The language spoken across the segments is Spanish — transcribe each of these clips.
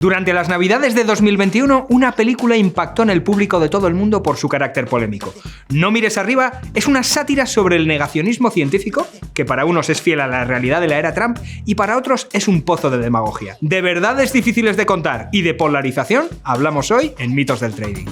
Durante las Navidades de 2021, una película impactó en el público de todo el mundo por su carácter polémico. No mires arriba es una sátira sobre el negacionismo científico, que para unos es fiel a la realidad de la era Trump y para otros es un pozo de demagogia. De verdades difíciles de contar y de polarización hablamos hoy en Mitos del Trading.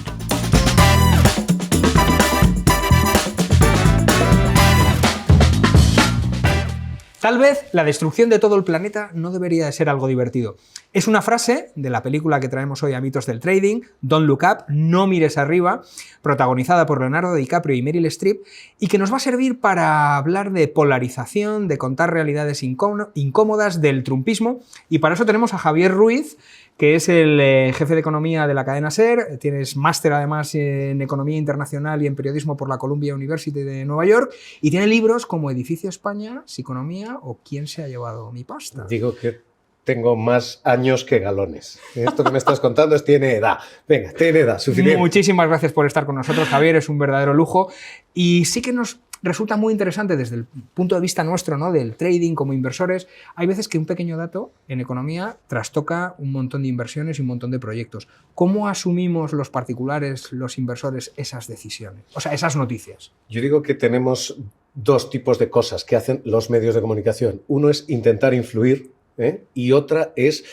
Tal vez la destrucción de todo el planeta no debería de ser algo divertido. Es una frase de la película que traemos hoy a Mitos del Trading, Don't Look Up, No mires arriba, protagonizada por Leonardo DiCaprio y Meryl Streep, y que nos va a servir para hablar de polarización, de contar realidades incómodas, del trumpismo, y para eso tenemos a Javier Ruiz, que es el jefe de economía de la cadena SER, tienes máster además en economía internacional y en periodismo por la Columbia University de Nueva York, y tiene libros como Edificio España, Psiconomía o ¿Quién se ha llevado mi pasta? Digo que tengo más años que galones. Esto que me estás contando tiene edad. Venga, tiene edad suficiente. Muchísimas gracias por estar con nosotros, Javier, es un verdadero lujo. Y sí que nos resulta muy interesante desde el punto de vista nuestro, ¿no?, del trading como inversores. Hay veces que un pequeño dato en economía trastoca un montón de inversiones y un montón de proyectos. ¿Cómo asumimos los particulares, los inversores, esas decisiones? O sea, esas noticias. Yo digo que tenemos dos tipos de cosas que hacen los medios de comunicación. Uno es intentar influir, y otra es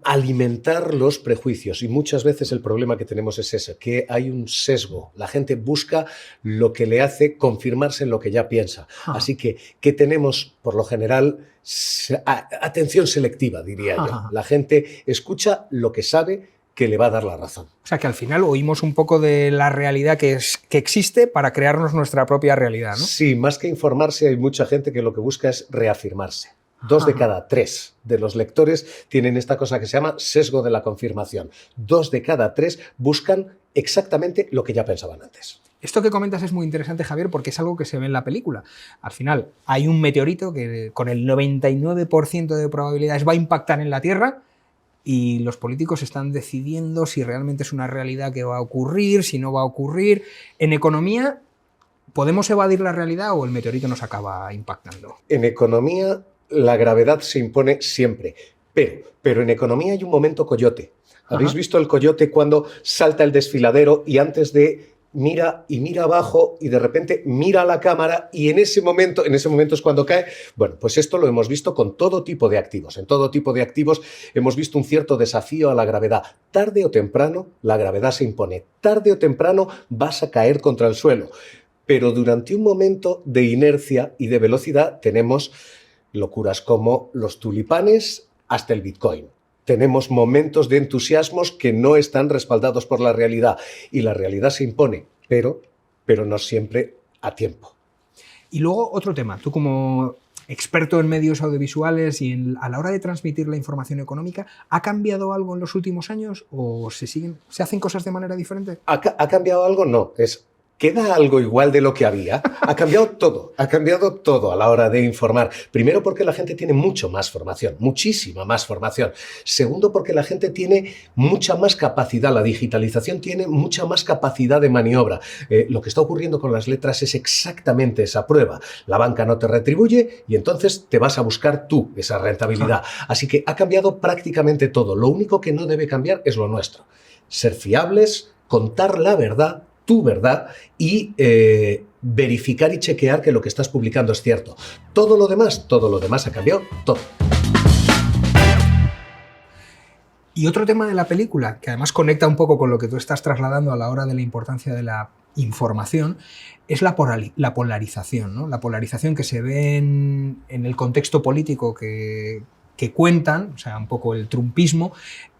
alimentar los prejuicios. Y muchas veces el problema que tenemos es ese, que hay un sesgo. La gente busca lo que le hace confirmarse en lo que ya piensa. Así que tenemos, por lo general, atención selectiva, diría yo. La gente escucha lo que sabe que le va a dar la razón. O sea, que al final oímos un poco de la realidad que existe para crearnos nuestra propia realidad, ¿no? Sí, más que informarse, hay mucha gente que lo que busca es reafirmarse. 2 de cada 3 de los lectores tienen esta cosa que se llama sesgo de la confirmación. 2 de cada 3 buscan exactamente lo que ya pensaban antes. Esto que comentas es muy interesante, Javier, porque es algo que se ve en la película. Al final, hay un meteorito que con el 99% de probabilidades va a impactar en la Tierra y los políticos están decidiendo si realmente es una realidad que va a ocurrir, si no va a ocurrir. En economía, ¿podemos evadir la realidad o el meteorito nos acaba impactando? En economía, la gravedad se impone siempre, pero en economía hay un momento coyote. ¿Habéis visto el coyote cuando salta el desfiladero y antes de mira y mira abajo y de repente mira a la cámara y en ese momento es cuando cae? Bueno, pues esto lo hemos visto con todo tipo de activos. En todo tipo de activos hemos visto un cierto desafío a la gravedad. Tarde o temprano la gravedad se impone. Tarde o temprano vas a caer contra el suelo. Pero durante un momento de inercia y de velocidad tenemos locuras como los tulipanes hasta el Bitcoin. Tenemos momentos de entusiasmos que no están respaldados por la realidad y la realidad se impone, pero no siempre a tiempo. Y luego otro tema, tú como experto en medios audiovisuales y a la hora de transmitir la información económica, ¿ha cambiado algo en los últimos años o se hacen cosas de manera diferente? ¿Ha cambiado algo? No, ¿queda algo igual de lo que había? Ha cambiado todo a la hora de informar. Primero porque la gente tiene mucho más formación, muchísima más formación. Segundo porque la gente tiene mucha más capacidad, la digitalización tiene mucha más capacidad de maniobra. Lo que está ocurriendo con las letras es exactamente esa prueba. La banca no te retribuye y entonces te vas a buscar tú esa rentabilidad. Así que ha cambiado prácticamente todo. Lo único que no debe cambiar es lo nuestro. Ser fiables, contar la verdad, tu verdad y verificar y chequear que lo que estás publicando es cierto. Todo lo demás ha cambiado, todo. Y otro tema de la película, que además conecta un poco con lo que tú estás trasladando a la hora de la importancia de la información, es la polarización, ¿no? La polarización que se ve en el contexto político que cuentan, o sea, un poco el trumpismo,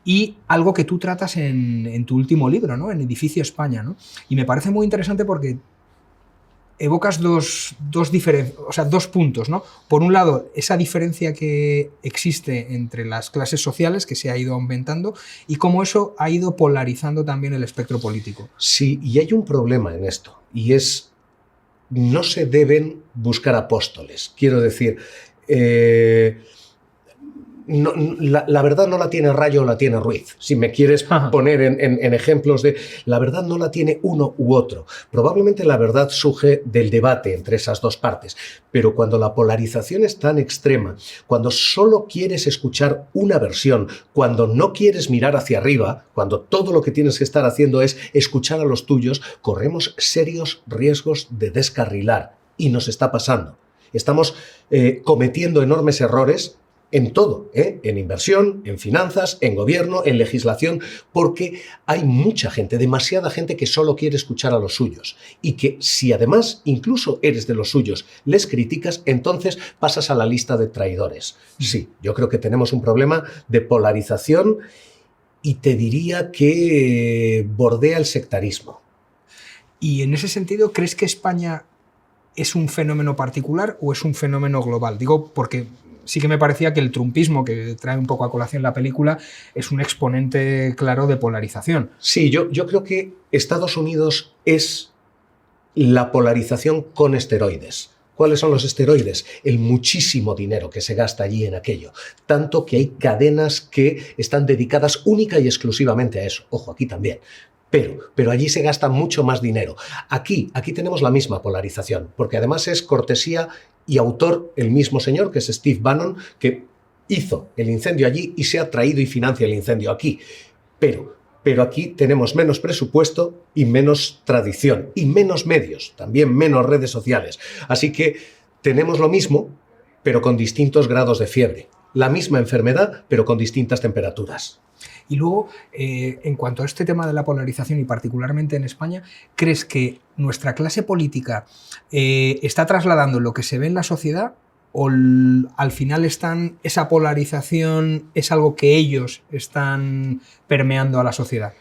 y algo que tú tratas en tu último libro, ¿no?, en Edificio España, ¿no? Y me parece muy interesante porque evocas dos puntos, ¿no? Por un lado, esa diferencia que existe entre las clases sociales, que se ha ido aumentando, y cómo eso ha ido polarizando también el espectro político. Sí, y hay un problema en esto, y es no se deben buscar apóstoles. Quiero decir, la verdad no la tiene Rayo o la tiene Ruiz. Si me quieres poner en ejemplos de... La verdad no la tiene uno u otro. Probablemente la verdad surge del debate entre esas dos partes. Pero cuando la polarización es tan extrema, cuando solo quieres escuchar una versión, cuando no quieres mirar hacia arriba, cuando todo lo que tienes que estar haciendo es escuchar a los tuyos, corremos serios riesgos de descarrilar. Y nos está pasando. Estamos cometiendo enormes errores en todo, en inversión, en finanzas, en gobierno, en legislación, porque hay mucha gente, demasiada gente que solo quiere escuchar a los suyos y que si además incluso eres de los suyos, les criticas, entonces pasas a la lista de traidores. Sí, yo creo que tenemos un problema de polarización y te diría que bordea el sectarismo. Y en ese sentido, ¿crees que España es un fenómeno particular o es un fenómeno global? Digo porque sí que me parecía que el trumpismo, que trae un poco a colación la película, es un exponente claro de polarización. Sí, yo creo que Estados Unidos es la polarización con esteroides. ¿Cuáles son los esteroides? El muchísimo dinero que se gasta allí en aquello. Tanto que hay cadenas que están dedicadas única y exclusivamente a eso. Ojo, aquí también. Pero allí se gasta mucho más dinero. Aquí tenemos la misma polarización, porque además es cortesía y autor el mismo señor, que es Steve Bannon, que hizo el incendio allí y se ha traído y financia el incendio aquí. Pero aquí tenemos menos presupuesto y menos tradición, y menos medios, también menos redes sociales. Así que tenemos lo mismo, pero con distintos grados de fiebre. La misma enfermedad, pero con distintas temperaturas. Y luego, en cuanto a este tema de la polarización y particularmente en España, ¿crees que nuestra clase política está trasladando lo que se ve en la sociedad o al final esa polarización es algo que ellos están permeando a la sociedad?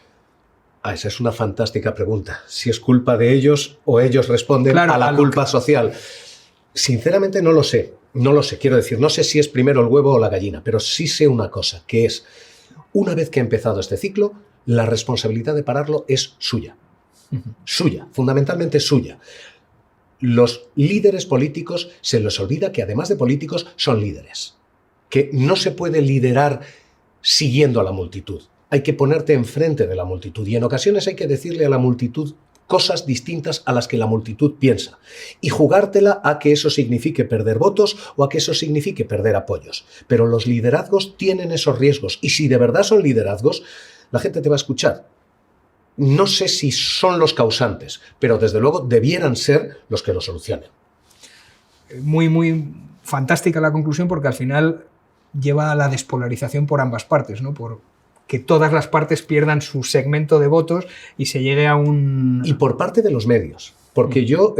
Esa es una fantástica pregunta. Si es culpa de ellos o ellos responden a la culpa social. Sinceramente no lo sé. No lo sé, quiero decir, no sé si es primero el huevo o la gallina, pero sí sé una cosa, que es, una vez que ha empezado este ciclo, la responsabilidad de pararlo es suya. Suya, fundamentalmente suya. Los líderes políticos se les olvida que además de políticos son líderes. Que no se puede liderar siguiendo a la multitud. Hay que ponerte enfrente de la multitud y en ocasiones hay que decirle a la multitud cosas distintas a las que la multitud piensa y jugártela a que eso signifique perder votos o a que eso signifique perder apoyos. Pero los liderazgos tienen esos riesgos y si de verdad son liderazgos, la gente te va a escuchar. No sé si son los causantes, pero desde luego debieran ser los que lo solucionen. Muy, muy fantástica la conclusión porque al final lleva a la despolarización por ambas partes, ¿no? Por que todas las partes pierdan su segmento de votos y se llegue a un... Y por parte de los medios, porque yo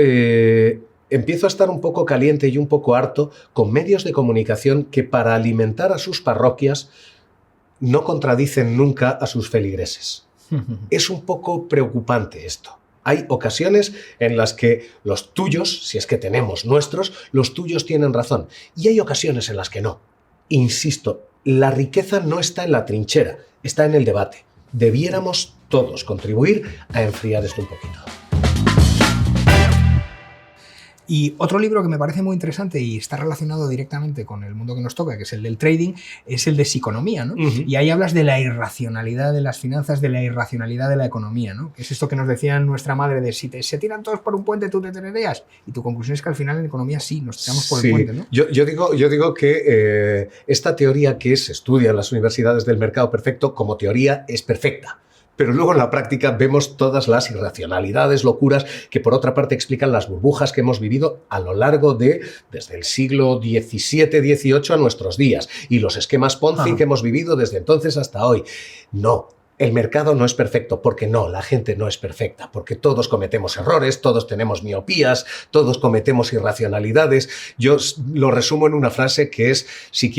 empiezo a estar un poco caliente y un poco harto con medios de comunicación que para alimentar a sus parroquias no contradicen nunca a sus feligreses. Es un poco preocupante esto. Hay ocasiones en las que los tuyos, si es que tenemos nuestros, los tuyos tienen razón. Y hay ocasiones en las que no. Insisto, la riqueza no está en la trinchera, está en el debate. Debiéramos todos contribuir a enfriar esto un poquito. Y otro libro que me parece muy interesante y está relacionado directamente con el mundo que nos toca, que es el del trading, es el de Psiconomía, ¿no? Y ahí hablas de la irracionalidad de las finanzas, de la irracionalidad de la economía, ¿no? Que es esto que nos decía nuestra madre de si se tiran todos por un puente, tú te tirarías. Y tu conclusión es que al final en economía sí, nos tiramos por el puente, ¿no? Yo digo que esta teoría que se estudia en las universidades del mercado perfecto como teoría es perfecta. Pero luego en la práctica vemos todas las irracionalidades, locuras, que por otra parte explican las burbujas que hemos vivido a lo largo desde el siglo XVII, XVIII a nuestros días, y los esquemas Ponzi que hemos vivido desde entonces hasta hoy. No, el mercado no es perfecto, porque no, la gente no es perfecta, porque todos cometemos errores, todos tenemos miopías, todos cometemos irracionalidades. Yo lo resumo en una frase que es, si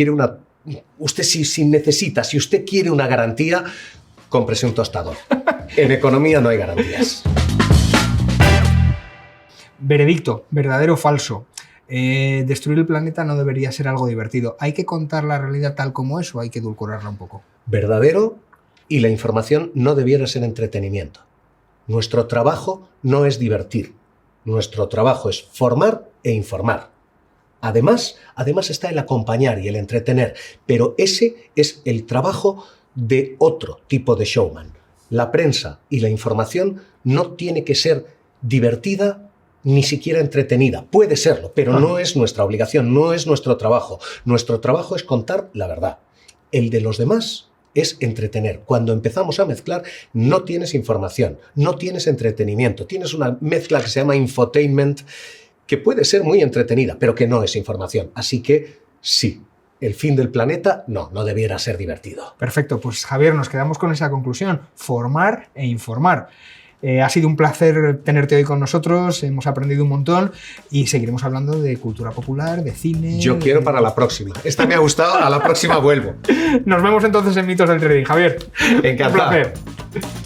usted quiere una garantía, cómprese un tostador. En economía no hay garantías. Veredicto, verdadero o falso. Destruir el planeta no debería ser algo divertido. ¿Hay que contar la realidad tal como es o hay que edulcorarla un poco? Verdadero, y la información no debiera ser entretenimiento. Nuestro trabajo no es divertir. Nuestro trabajo es formar e informar. Además está el acompañar y el entretener, pero ese es el trabajo de otro tipo de showman. La prensa y la información no tiene que ser divertida ni siquiera entretenida. Puede serlo, pero no es nuestra obligación, no es nuestro trabajo. Nuestro trabajo es contar la verdad. El de los demás es entretener. Cuando empezamos a mezclar, no tienes información, no tienes entretenimiento, tienes una mezcla que se llama infotainment, que puede ser muy entretenida, pero que no es información. Así que sí, el fin del planeta no debiera ser divertido. Perfecto, pues Javier, nos quedamos con esa conclusión, formar e informar. Ha sido un placer tenerte hoy con nosotros, hemos aprendido un montón y seguiremos hablando de cultura popular, de cine... Yo quiero para la próxima. Esta me ha gustado, a la próxima vuelvo. Nos vemos entonces en Mitos del Trading. Javier, encantado. Un placer.